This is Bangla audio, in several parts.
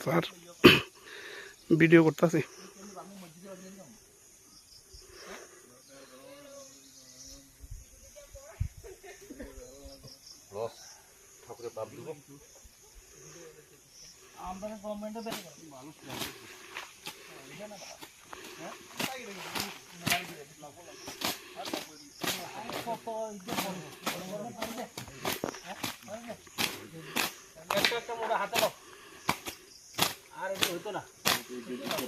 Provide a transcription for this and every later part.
স্যার ভিডিও করতেছি। ঠাকুরের পাপ দিব আমরা গভর্নমেন্টে বের করি মানুষ একটা মোড়া হাতে দাও আর এটা হইতো না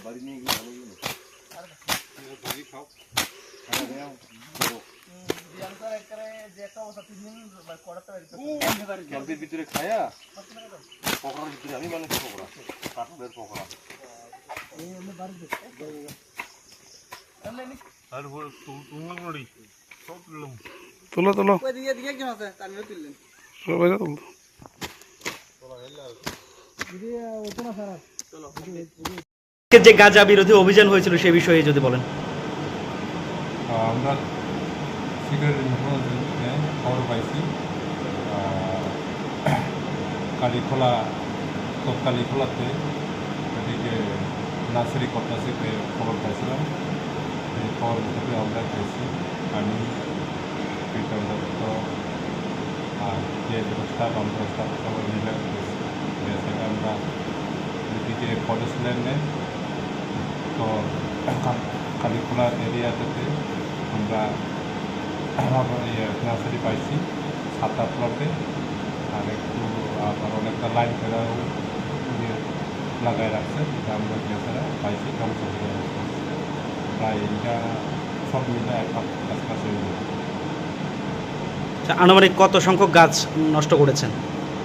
বাড়ি নিয়ে গিয়ে ভালো আর বাড়ি খাও ক্যাম্পের ভিতরে খায়া পকোড়ার ভিতরে আমি বানাচ্ছি পকোড়া কাঠের পকোড়া তোলো তোলো যে গাঁজা বিরোধী অভিযান হয়েছিল সে বিষয়ে যদি বলেন। আমরা সিগারেটের খবর পাইছি কালীখোলা কালীখোলাতে এদিকে নার্সারি কর্তাসিতে খবর পাইছিলাম। এই খবর থেকে আমরা পেয়েছি আমি দত্ত আর যে স্টাফ আমরা স্টাফ সবাই মিলে সেটা আমরা এদিকে কলেজ ল্যান্ডে তো কালীখোলা এরিয়াতে আমরা নার্সারি পাইছি 7-8 প্লটে আর একটু আবার অনেকটা লাইন ফেরাও লাগাই রাখছে এটা আমরা গেছাড়া পাইছি ধ্বংস করে প্রায় এটা সব মিলে এক কাছাকাছি হয়ে যাবে। আনুমানিক কত সংখ্যক গাছ নষ্ট করেছেন?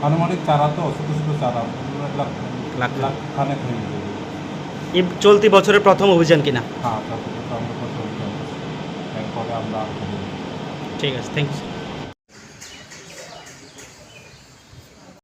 আনুমানিক চারা তো ছোটো ছোটো চারা লাখ লাখ খানেক হয়ে যাবে। এই চলতি বছরের প্রথম অভিযান কিনা? হ্যাঁ, তারপরে তো আমরা প্রথম এরপরে আমরা ঠিক আছে, থ্যাংক ইউ।